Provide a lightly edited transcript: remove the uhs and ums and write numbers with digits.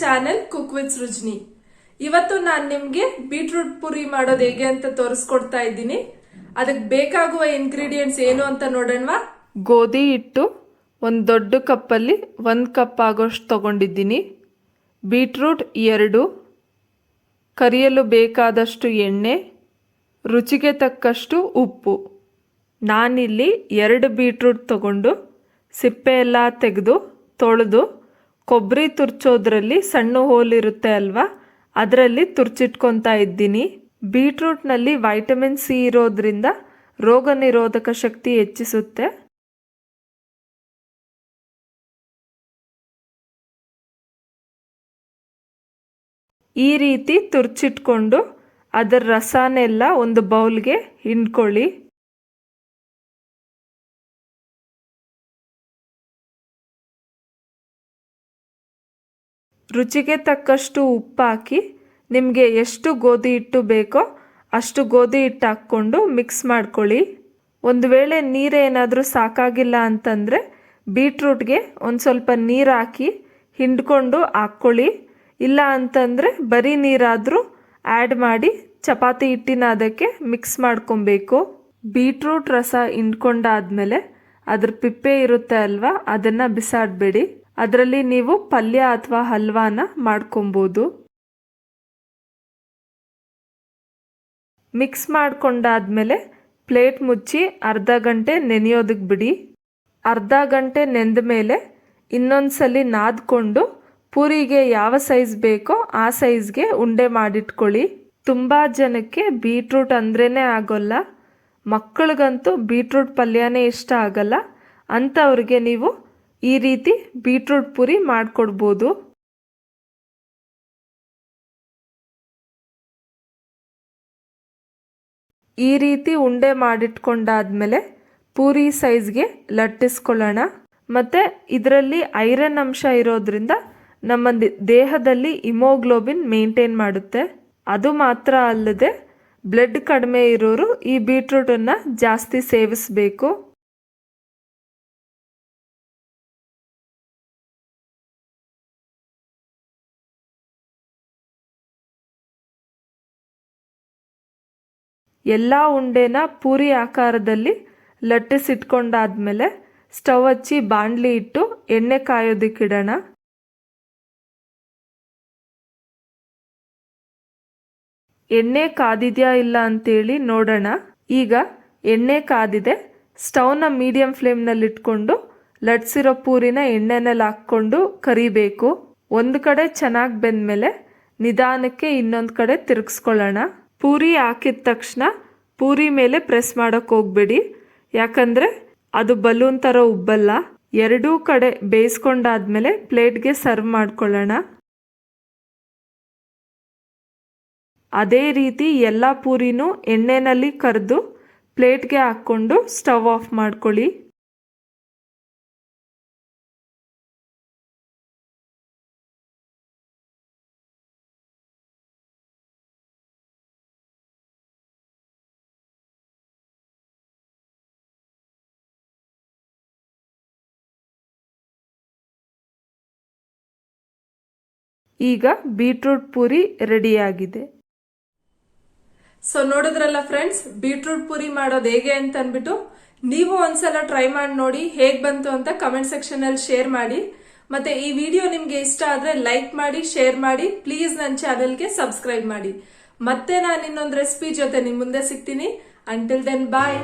Channel cook with Srujani. ಇವತ್ತು ನಾನು ನಿಮ್ಗೆ ಬೀಟ್ರೂಟ್ ಪುರಿ ಮಾಡೋದು ಹೇಗೆ ಅಂತ ತೋರಿಸ್ಕೊಡ್ತಾ ಇದ್ದೀನಿ. ಅದಕ್ಕೆ ಬೇಕಾಗುವ ಇಂಗ್ರೀಡಿಯೆಂಟ್ಸ್ ಏನು ಅಂತ ನೋಡೋಣವಾ. ಗೋಧಿ ಹಿಟ್ಟು ಒಂದು ದೊಡ್ಡ ಕಪ್ಪಲ್ಲಿ 1 ಕಪ್ ಆಗೋಷ್ಟು ತಗೊಂಡಿದ್ದೀನಿ. ಬೀಟ್ರೂಟ್ 2, ಕರಿಯಲು ಬೇಕಾದಷ್ಟು ಎಣ್ಣೆ, ರುಚಿಗೆ ತಕ್ಕಷ್ಟು ಉಪ್ಪು. ನಾನಿಲ್ಲಿ 2 ಬೀಟ್ರೂಟ್ ತಗೊಂಡು ಸಿಪ್ಪೆ ಎಲ್ಲ ತೆಗೆದು ತೊಳೆದು ಕೊಬ್ಬರಿ ತುರ್ಚೋದ್ರಲ್ಲಿ ಸಣ್ಣ ಹೋಲಿರುತ್ತೆ ಅಲ್ವಾ, ಅದರಲ್ಲಿ ತುರ್ಚಿಟ್ಕೊತಾ ಇದ್ದೀನಿ. ಬೀಟ್ರೂಟ್ನಲ್ಲಿ ವೈಟಮಿನ್ ಸಿ ಇರೋದ್ರಿಂದ ರೋಗ ನಿರೋಧಕ ಶಕ್ತಿ ಹೆಚ್ಚಿಸುತ್ತೆ. ಈ ರೀತಿ ತುರ್ಚಿಟ್ಕೊಂಡು ಅದರ ರಸನೆಲ್ಲ ಒಂದು ಬೌಲ್ಗೆ ಹಿಂಡ್ಕೊಳ್ಳಿ. ರುಚಿಗೆ ತಕ್ಕಷ್ಟು ಉಪ್ಪು ಹಾಕಿ, ನಿಮಗೆ ಎಷ್ಟು ಗೋಧಿ ಹಿಟ್ಟು ಬೇಕೋ ಅಷ್ಟು ಗೋಧಿ ಹಿಟ್ಟು ಹಾಕ್ಕೊಂಡು ಮಿಕ್ಸ್ ಮಾಡ್ಕೊಳ್ಳಿ. ಒಂದು ವೇಳೆ ನೀರೇನಾದರೂ ಸಾಕಾಗಿಲ್ಲ ಅಂತಂದರೆ ಬೀಟ್ರೂಟ್ಗೆ ಒಂದು ಸ್ವಲ್ಪ ನೀರು ಹಾಕಿ ಹಿಂಡ್ಕೊಂಡು ಹಾಕ್ಕೊಳ್ಳಿ. ಇಲ್ಲ ಅಂತಂದರೆ ಬರೀ ನೀರಾದರೂ ಆ್ಯಡ್ ಮಾಡಿ ಚಪಾತಿ ಹಿಟ್ಟಿನ ಅದಕ್ಕೆ ಮಿಕ್ಸ್ ಮಾಡ್ಕೊಬೇಕು. ಬೀಟ್ರೂಟ್ ರಸ ಹಿಂಡ್ಕೊಂಡಾದ್ಮೇಲೆ ಅದ್ರ pippe ಇರುತ್ತೆ ಅಲ್ವಾ, ಅದನ್ನು ಬಿಸಾಡಬೇಡಿ. ಅದರಲ್ಲಿ ನೀವು ಪಲ್ಯ ಅಥವಾ ಹಲ್ವಾನ ಮಾಡ್ಕೊಬೋದು. ಮಿಕ್ಸ್ ಮಾಡ್ಕೊಂಡಾದ್ಮೇಲೆ ಪ್ಲೇಟ್ ಮುಚ್ಚಿ ಅರ್ಧ ಗಂಟೆ ನೆನೆಯೋದಕ್ಕೆ ಬಿಡಿ. ಅರ್ಧ ಗಂಟೆ ನೆಂದ ಮೇಲೆ ಇನ್ನೊಂದ್ಸಲಿ ನಾದ್ಕೊಂಡು ಪೂರಿಗೆ ಯಾವ ಸೈಜ್ ಬೇಕೋ ಆ ಸೈಜ್ಗೆ ಉಂಡೆ ಮಾಡಿಟ್ಕೊಳ್ಳಿ. ತುಂಬ ಜನಕ್ಕೆ ಬೀಟ್ರೂಟ್ ಅಂದ್ರೇ ಆಗೋಲ್ಲ. ಮಕ್ಕಳಿಗಂತೂ ಬೀಟ್ರೂಟ್ ಪಲ್ಯನೇ ಇಷ್ಟ ಆಗಲ್ಲ. ಅಂಥವ್ರಿಗೆ ನೀವು ಈ ರೀತಿ ಬೀಟ್ರೂಟ್ ಪುರಿ ಮಾಡಿಕೊಡ್ಬೋದು. ಈ ರೀತಿ ಉಂಡೆ ಮಾಡಿಟ್ಕೊಂಡಾದ್ಮೇಲೆ ಪೂರಿ ಸೈಜ್ಗೆ ಲಟ್ಟಿಸ್ಕೊಳ್ಳೋಣ. ಮತ್ತು ಇದರಲ್ಲಿ ಐರನ್ ಅಂಶ ಇರೋದ್ರಿಂದ ನಮ್ಮ ದೇಹದಲ್ಲಿ ಹಿಮೋಗ್ಲೋಬಿನ್ ಮೇಂಟೈನ್ ಮಾಡುತ್ತೆ. ಅದು ಮಾತ್ರ ಅಲ್ಲದೆ ಬ್ಲಡ್ ಕಡಿಮೆ ಇರೋರು ಈ ಬೀಟ್ರೂಟನ್ನು ಜಾಸ್ತಿ ಸೇವಿಸಬೇಕು. ಎಲ್ಲ ಉಂಡೆನ ಪೂರಿ ಆಕಾರದಲ್ಲಿ ಲಟ್ಟಿಸಿಟ್ಕೊಂಡಾದ್ಮೇಲೆ ಸ್ಟವ್ ಹಚ್ಚಿ ಬಾಣಲಿ ಇಟ್ಟು ಎಣ್ಣೆ ಕಾಯೋದಕ್ಕಿಡೋಣ. ಎಣ್ಣೆ ಕಾದಿದೆಯಾ ಇಲ್ಲ ಅಂತೇಳಿ ನೋಡೋಣ. ಈಗ ಎಣ್ಣೆ ಕಾದಿದೆ. ಸ್ಟವ್ನ ಮೀಡಿಯಂ ಫ್ಲೇಮ್ನಲ್ಲಿ ಇಟ್ಕೊಂಡು ಲಟ್ಸಿರೋ ಪೂರಿನ ಎಣ್ಣೆನಲ್ಲಿ ಹಾಕ್ಕೊಂಡು ಕರಿಬೇಕು. ಒಂದು ಕಡೆ ಚೆನ್ನಾಗಿ ಬೆಂದ್ಮೇಲೆ ನಿಧಾನಕ್ಕೆ ಇನ್ನೊಂದು ಕಡೆ ತಿರುಗಿಸ್ಕೊಳ್ಳೋಣ. ಪೂರಿ ಹಾಕಿದ ತಕ್ಷಣ ಪೂರಿ ಮೇಲೆ ಪ್ರೆಸ್ ಮಾಡೋಕ್ಕೆ ಹೋಗ್ಬೇಡಿ, ಯಾಕಂದರೆ ಅದು ಬಲೂನ್ ಥರ ಉಬ್ಬಲ್ಲ. ಎರಡೂ ಕಡೆ ಬೇಯಿಸ್ಕೊಂಡಾದ್ಮೇಲೆ ಪ್ಲೇಟ್ಗೆ ಸರ್ವ್ ಮಾಡ್ಕೊಳ್ಳೋಣ. ಅದೇ ರೀತಿ ಎಲ್ಲ ಪೂರಿನೂ ಎಣ್ಣೆನಲ್ಲಿ ಕರೆದು ಪ್ಲೇಟ್ಗೆ ಹಾಕ್ಕೊಂಡು ಸ್ಟವ್ ಆಫ್ ಮಾಡ್ಕೊಳ್ಳಿ. ಈಗ ಬೀಟ್ರೂಟ್ ಪೂರಿ ರೆಡಿಯಾಗಿದೆ. ಸೊ ನೋಡಿದ್ರಲ್ಲ ಫ್ರೆಂಡ್ಸ್, ಬೀಟ್ರೂಟ್ ಪೂರಿ ಮಾಡೋದು ಹೇಗೆ ಅಂತ ಅಂದ್ಬಿಟ್ಟು ನೀವು ಒಂದ್ಸಲ ಟ್ರೈ ಮಾಡಿ ನೋಡಿ. ಹೇಗ್ ಬಂತು ಅಂತ ಕಮೆಂಟ್ ಸೆಕ್ಷನ್ ಅಲ್ಲಿ ಶೇರ್ ಮಾಡಿ. ಮತ್ತೆ ಈ ವಿಡಿಯೋ ನಿಮ್ಗೆ ಇಷ್ಟ ಆದ್ರೆ ಲೈಕ್ ಮಾಡಿ, ಶೇರ್ ಮಾಡಿ. ಪ್ಲೀಸ್ ನನ್ನ ಚಾನೆಲ್ಗೆ ಸಬ್ಸ್ಕ್ರೈಬ್ ಮಾಡಿ. ಮತ್ತೆ ನಾನು ಇನ್ನೊಂದು ರೆಸಿಪಿ ಜೊತೆ ನಿಮ್ ಮುಂದೆ ಸಿಗ್ತೀನಿ. ಅಂಟಿಲ್ ದೆನ್ ಬಾಯ್.